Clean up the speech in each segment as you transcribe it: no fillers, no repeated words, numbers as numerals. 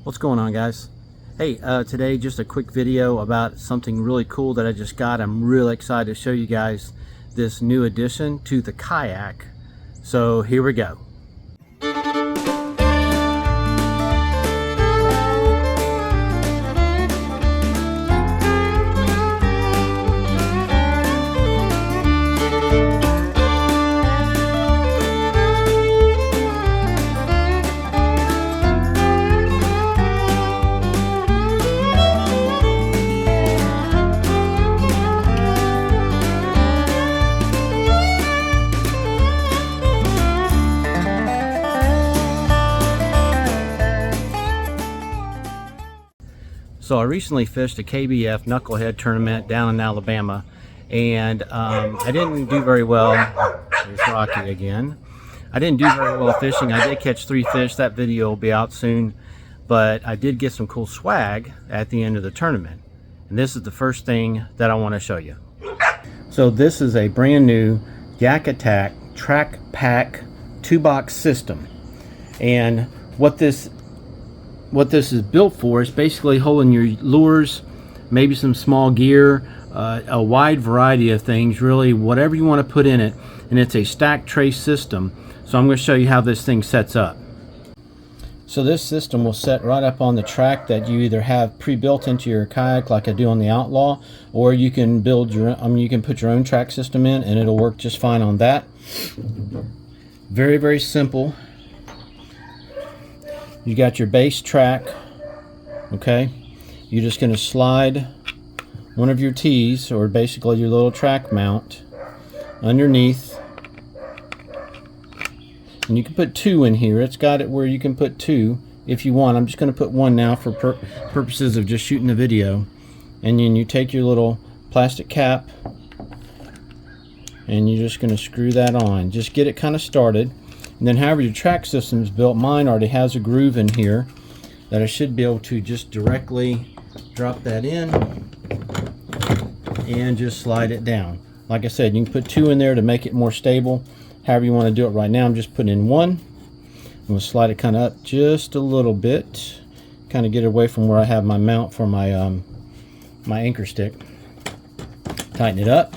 What's going on, guys? Hey, today just a quick video about something really cool that I just got. I'm really excited to show you guys this new addition to the Kayak. So here we go. So I recently fished a KBF knucklehead tournament down in Alabama, and I didn't do very well. There's Rocky again. I didn't do very well fishing. I did catch 3 fish. That video will be out soon, but I did get some cool swag at the end of the tournament, and this is the first thing that I want to show you. So this is a brand new YakAttack TracPak 2-box system, and what this is built for is basically holding your lures, maybe some small gear, a wide variety of things, really whatever you want to put in it. And it's a stack tray system, so I'm going to show you how this thing sets up. So this system will set right up on the track that you either have pre-built into your kayak like I do on the Outlaw, or you can build your own, you can put your own track system in and it'll work just fine on that. Very, very simple. You got your base track, okay? You're just going to slide one of your tees, or basically your little track mount, underneath. And you can put 2 in here. It's got it where you can put 2 if you want. I'm just going to put 1 now for purposes of just shooting the video. And then you take your little plastic cap and you're just going to screw that on. Just get it kind of started. And then however your track system is built, mine already has a groove in here that I should be able to just directly drop that in and just slide it down. Like I said, you can put 2 in there to make it more stable. However you want to do it. Right now I'm just putting in 1. I'm going to slide it kind of up just a little bit, kind of get it away from where I have my mount for my my anchor stick. Tighten it up.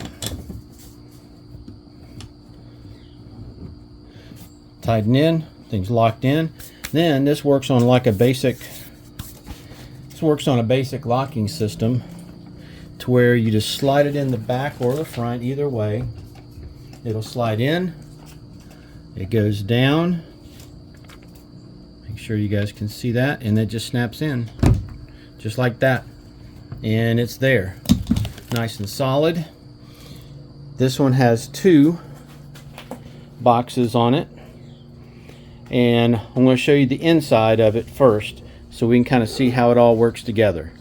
Tighten in, things locked in. Then this works on like a basic, locking system, to where you just slide it in the back or the front, either way. It'll slide in, it goes down, make sure you guys can see that, and it just snaps in just like that, and it's there, nice and solid. This one has 2 boxes on it, and I'm going to show you the inside of it first so we can kind of see how it all works together.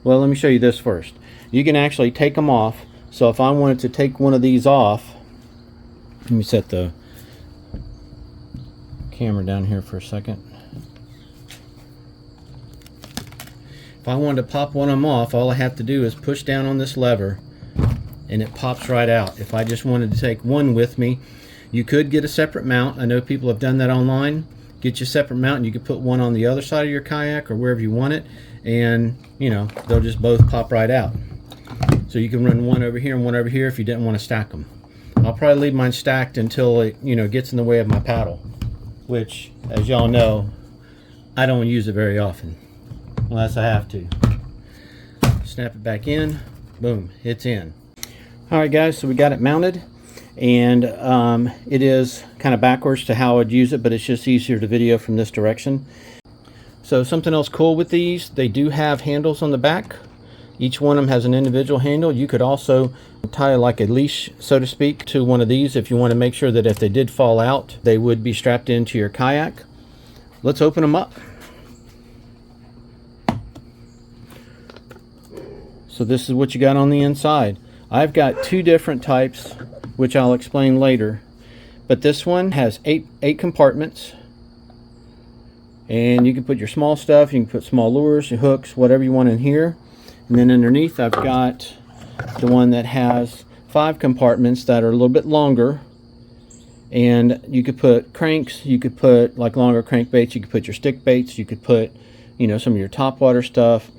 Well, let me show you this first. You can actually take them off. So if I wanted to take one of these off, let me set the camera down here for a second. If I wanted to pop one of them off, all I have to do is push down on this lever and it pops right out. If I just wanted to take one with me, you could get a separate mount. I know people have done that online. Get you a separate mount and you could put one on the other side of your kayak or wherever you want it, and you know, they'll just both pop right out. So you can run one over here and one over here if you didn't want to stack them. I'll probably leave mine stacked until it, you know, gets in the way of my paddle, which, as y'all know, I don't use it very often unless I have to. Snap it back in, boom, it's in. Alright guys, so we got it mounted, and it is kind of backwards to how I'd use it, but it's just easier to video from this direction. So something else cool with these, they do have handles on the back. Each one of them has an individual handle. You could also tie like a leash, so to speak, to one of these if you want to make sure that if they did fall out, they would be strapped into your kayak. Let's open them up. So this is what you got on the inside. I've got 2 different types, which I'll explain later. But this one has 8 compartments. And you can put your small stuff, you can put small lures, your hooks, whatever you want in here. And then underneath I've got the one that has 5 compartments that are a little bit longer, and you could put cranks, you could put like longer crankbaits, you could put your stick baits, you could put you know, some of your top water stuff,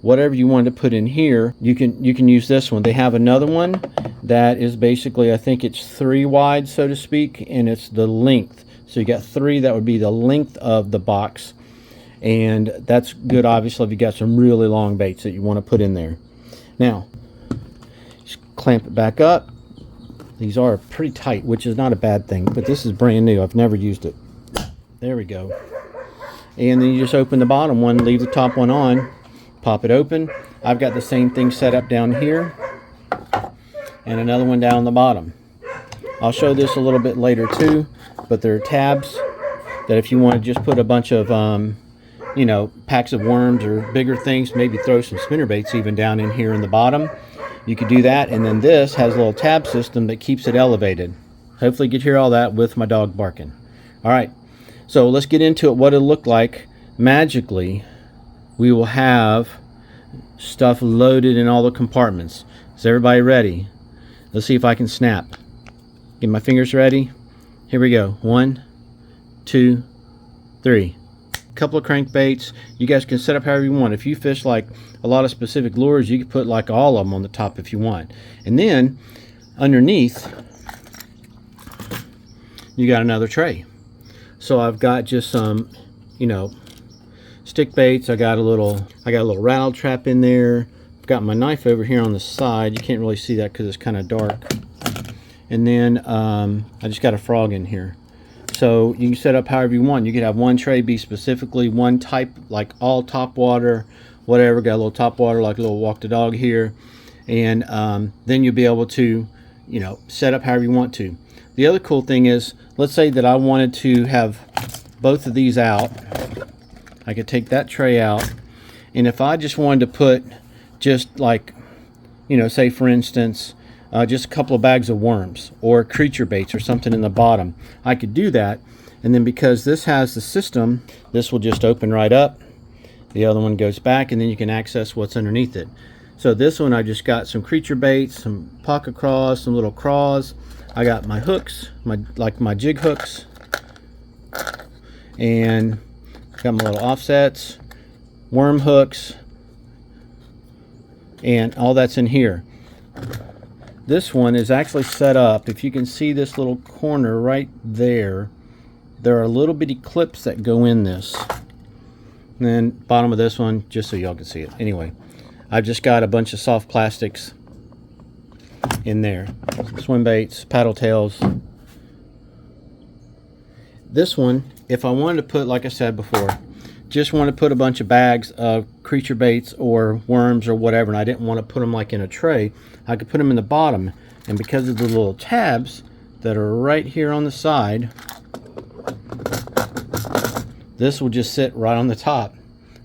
whatever you want to put in here, you can use this one. They have another one that is basically, I think it's 3 wide, so to speak, and it's the length. So you got 3, that would be the length of the box, and that's good obviously if you got some really long baits that you want to put in there. Now just clamp it back up. These are pretty tight, which is not a bad thing, but this is brand new. I've never used it. There we go. And then you just open the bottom one, leave the top one on, pop it open. I've got the same thing set up down here and another one down the bottom. I'll show this a little bit later too, but there are tabs that if you want to just put a bunch of you know, packs of worms or bigger things, maybe throw some spinner baits even down in here in the bottom, you could do that. And then this has a little tab system that keeps it elevated. Hopefully you could hear all that with my dog barking. All right, so let's get into it. What it'll look like magically. We will have stuff loaded in all the compartments. Is everybody ready? Let's see if I can snap. Get my fingers ready. Here we go. 1, 2, 3. Couple of crankbaits. You guys can set up however you want. If you fish like a lot of specific lures, you can put like all of them on the top if you want. And then underneath, you got another tray. So I've got just some, you know, stick baits. I got a little rattle trap in there. I've got my knife over here on the side. You can't really see that because it's kind of dark. And then I just got a frog in here. So you can set up however you want. You could have one tray be specifically one type, like all top water, whatever. Got a little top water, like a little walk the dog here. And then you'll be able to, you know, set up however you want to. The other cool thing is, let's say that I wanted to have both of these out. I could take that tray out, and if I just wanted to put just like, you know, say for instance, just a couple of bags of worms or creature baits or something in the bottom, I could do that. And then because this has the system, this will just open right up. The other one goes back, and then you can access what's underneath it. So this one, I just got some creature baits, some pocket craws, some little craws. I got my hooks, my jig hooks, and got my little offsets, worm hooks, and all that's in here. This one is actually set up, if you can see this little corner right there, there are little bitty clips that go in this. And then bottom of this one, just so y'all can see it. Anyway, I've just got a bunch of soft plastics in there. Swim baits, paddle tails. This one, if I wanted to put, like I said before, just want to put a bunch of bags of creature baits or worms or whatever, and I didn't want to put them like in a tray, I could put them in the bottom. And because of the little tabs that are right here on the side, this will just sit right on the top,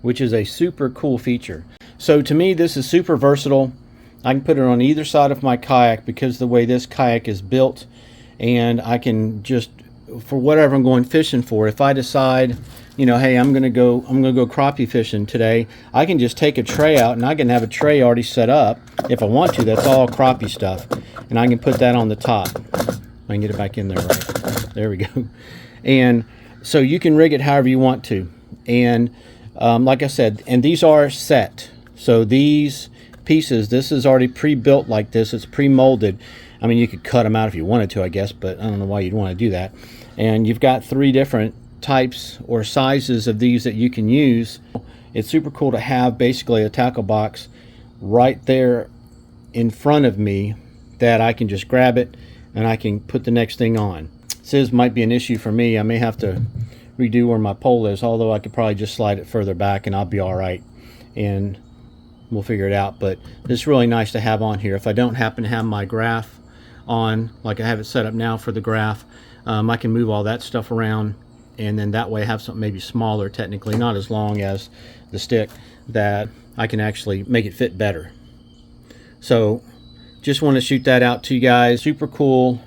which is a super cool feature. So to me, this is super versatile. I can put it on either side of my kayak because of the way this kayak is built, and I can just, for whatever I'm going fishing for, if I decide, you know, hey, I'm gonna go crappie fishing today, I can just take a tray out, and I can have a tray already set up if I want to. That's all crappie stuff, and I can put that on the top. I can get it back in there, right? There we go. And so you can rig it however you want to. And like I said, and these are set. So these pieces, this is already pre-built like this. It's pre-molded. I mean, you could cut them out if you wanted to, I guess, but I don't know why you'd want to do that. And you've got 3 different types or sizes of these that you can use. It's super cool to have basically a tackle box right there in front of me that I can just grab it and I can put the next thing on. This might be an issue for me. I may have to redo where my pole is, although I could probably just slide it further back and I'll be all right, and we'll figure it out. But it's really nice to have on here. If I don't happen to have my graph on, like I have it set up now for the graph, I can move all that stuff around, and then that way I have something maybe smaller, technically not as long as the stick, that I can actually make it fit better. So just want to shoot that out to you guys. Super cool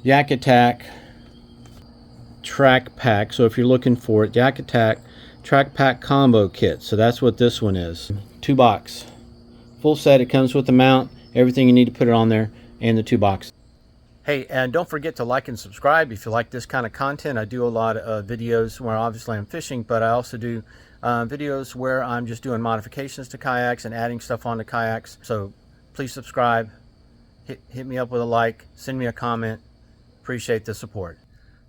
YakAttack TracPak. So if you're looking for it, YakAttack TracPak combo kit. So that's what this one is. 2 box, full set. It comes with the mount, everything you need to put it on there, and the 2 boxes. Hey, and don't forget to like and subscribe if you like this kind of content. I do a lot of videos where obviously I'm fishing, but I also do videos where I'm just doing modifications to kayaks and adding stuff onto kayaks. So please subscribe, hit me up with a like, send me a comment. Appreciate the support.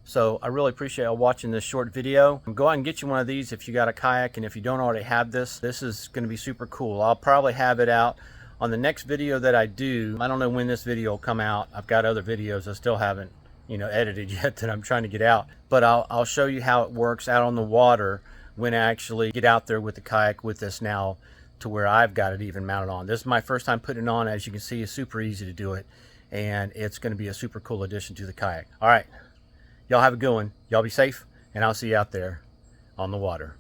So I really appreciate you watching this short video. Go out and get you one of these if you got a kayak, and if you don't already have this is going to be super cool. I'll probably have it out on the next video that I do. I don't know when this video will come out. I've got other videos I still haven't, edited yet that I'm trying to get out. But I'll show you how it works out on the water when I actually get out there with the kayak with this now, to where I've got it even mounted on. This is my first time putting it on. As you can see, it's super easy to do it, and it's going to be a super cool addition to the kayak. All right, y'all have a good one. Y'all be safe, and I'll see you out there on the water.